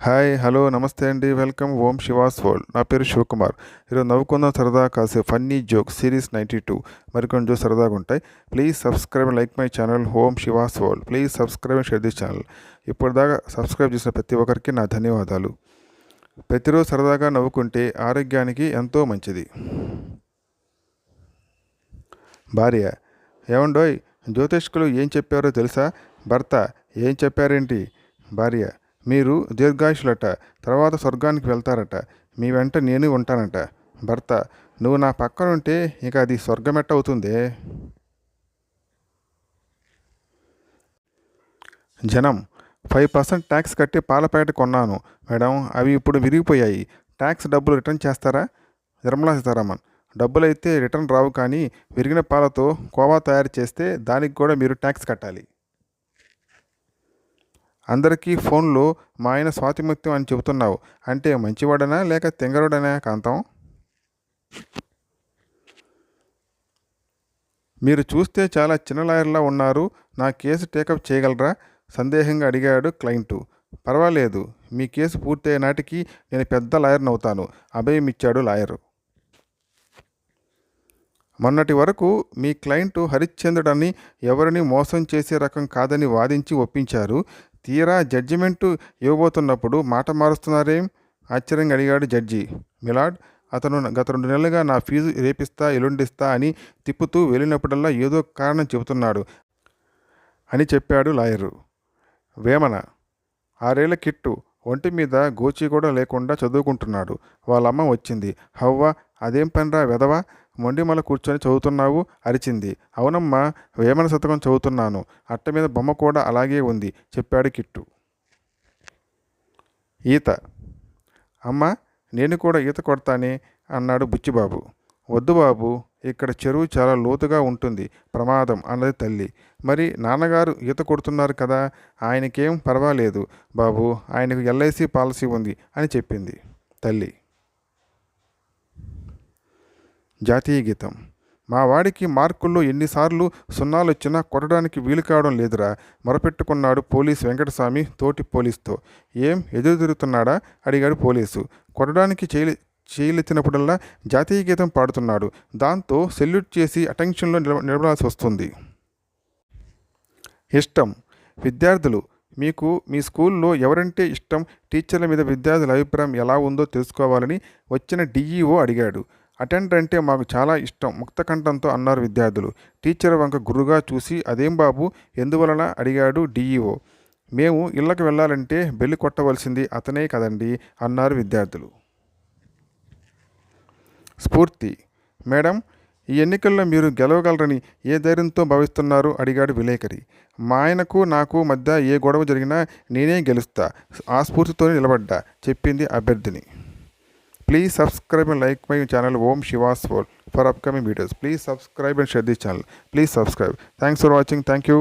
Hi hello నమస్తే అండి welcome ఓం Shiva's world. నా పేరు శివకుమార్. ఈరోజు నవ్వుకుందాం సరదా కాసే ఫన్నీ జోక్ సిరీస్ 92 మరికొన్ని జోక్స్ సరదాగా ఉంటాయి. Please subscribe like my channel Om Shiva's world. Please subscribe and share this channel. ఇప్పటిదాకా సబ్స్క్రైబ్ చేసిన ప్రతి ఒక్కరికి నా ధన్యవాదాలు. ప్రతిరోజు సరదాగా నవ్వుకుంటే ఆరోగ్యానికి ఎంతో మంచిది. భార్య: ఏమండోయ్, జ్యోతిష్కులు ఏం చెప్పారో తెలుసా? భర్త: ఏం చెప్పారేంటి? భార్య: మీరు దీర్ఘాయుషులట, తర్వాత స్వర్గానికి వెళ్తారట, మీ వెంట నేను ఉంటానట. భర్త: నువ్వు నా పక్కన ఉంటే ఇక అది స్వర్గమెట్ట అవుతుందే. జనం: 5% ట్యాక్స్ కట్టి పాల ప్యాకెట్ కొన్నాను మేడం, అవి ఇప్పుడు విరిగిపోయాయి, ట్యాక్స్ డబ్బులు రిటర్న్ చేస్తారా? నిర్మలా సీతారామన్: డబ్బులైతే రిటర్న్ రావు, కానీ విరిగిన పాలతో కోవా తయారు చేస్తే దానికి కూడా మీరు ట్యాక్స్ కట్టాలి. అందరికీ ఫోన్లో మా ఆయన స్వాతిముత్యం అని చెబుతున్నావు, అంటే మంచివాడనా లేక తెంగరుడనా కాంతం? మీరు చూస్తే చాలా చిన్న లాయర్లా ఉన్నారు, నా కేసు టేకప్ చేయగలరా? సందేహంగా అడిగాడు క్లయింటు. పర్వాలేదు, మీ కేసు పూర్తయ్యే నాటికి నేను పెద్ద లాయర్ని అవుతాను, అభయం ఇచ్చాడు లాయరు. మొన్నటి వరకు మీ క్లయింటు హరిశ్చంద్రుడని ఎవరిని మోసం చేసే రకం కాదని వాదించి ఒప్పించారు. తీరా జడ్జిమెంటు ఇవ్వబోతున్నప్పుడు మాట మారుస్తున్నారేం? ఆశ్చర్యంగా అడిగాడు జడ్జి. మిలాడ్, అతను గత 2 నెలలుగా నా ఫీజు రేపిస్తా ఎల్లుండిస్తా అని తిప్పుతూ వెళ్ళినప్పుడల్లా ఏదో కారణం చెబుతున్నాడు అని చెప్పాడు లాయరు. వేమన: 6 ఏళ్ల కిట్టు ఒంటి మీద గోచి కూడా లేకుండా చదువుకుంటున్నాడు. వాళ్ళమ్మ వచ్చింది. హవ్వ, అదేం పనిరా వెధవా, మొండిమల కూర్చొని చదువుతున్నావు అరిచింది. అవునమ్మా, వేమన శతకం చదువుతున్నాను, అట్ట మీద బొమ్మ కూడా అలాగే ఉంది చెప్పాడు కిట్టు. ఈత: అమ్మా, నేను కూడా ఈత కొడతానే అన్నాడు బుచ్చిబాబు. వద్దు బాబు, ఇక్కడ చెరువు చాలా లోతుగా ఉంటుంది, ప్రమాదం అన్నది తల్లి. మరి నాన్నగారు ఈత కొడుతున్నారు కదా, ఆయనకేం పర్వాలేదు బాబు, ఆయనకు ఎల్ఐసి పాలసీ ఉంది అని చెప్పింది తల్లి. జాతీయ గీతం: మా వాడికి మార్కుల్లో ఎన్నిసార్లు సున్నాలు వచ్చినా కొట్టడానికి వీలు కావడం లేదురా, మొరపెట్టుకున్నాడు పోలీసు వెంకటస్వామి తోటి పోలీసుతో. ఏం ఎదురు తిరుగుతున్నాడా అడిగాడు పోలీసు. కొట్టడానికి చేయలెత్తినప్పుడల్లా జాతీయ గీతం పాడుతున్నాడు, దాంతో సెల్యూట్ చేసి అటెన్షన్లో నిలబడాల్సి వస్తుంది. ఇష్టం: విద్యార్థులు, మీకు మీ స్కూల్లో ఎవరంటే ఇష్టం? టీచర్ల మీద విద్యార్థుల అభిప్రాయం ఎలా ఉందో తెలుసుకోవాలని వచ్చిన డిఈఓ అడిగాడు. అటెండర్ అంటే మాకు చాలా ఇష్టం ముక్తకంఠంతో అన్నారు విద్యార్థులు. టీచర్ వంక గుర్రుగా చూసి అదేం బాబు, ఎందువలన అడిగాడు డిఈఓ. మేము ఇళ్ళకి వెళ్ళాలంటే బెల్లి కొట్టవలసింది అతనే కదండి అన్నారు విద్యార్థులు. స్ఫూర్తి: మేడం, ఈ ఎన్నికల్లో మీరు గెలవగలరని ఏ ధైర్యంతో భావిస్తున్నారు అడిగాడు విలేకరి. మా ఆయనకు నాకు మధ్య ఏ గొడవ జరిగినా నేనే గెలుస్తా, ఆ స్ఫూర్తితోనే నిలబడ్డా చెప్పింది అభ్యర్థిని. Please subscribe and like my channel Om Shiva's World for upcoming videos. Please subscribe and share this channel. Please subscribe. Thanks for watching. Thank you.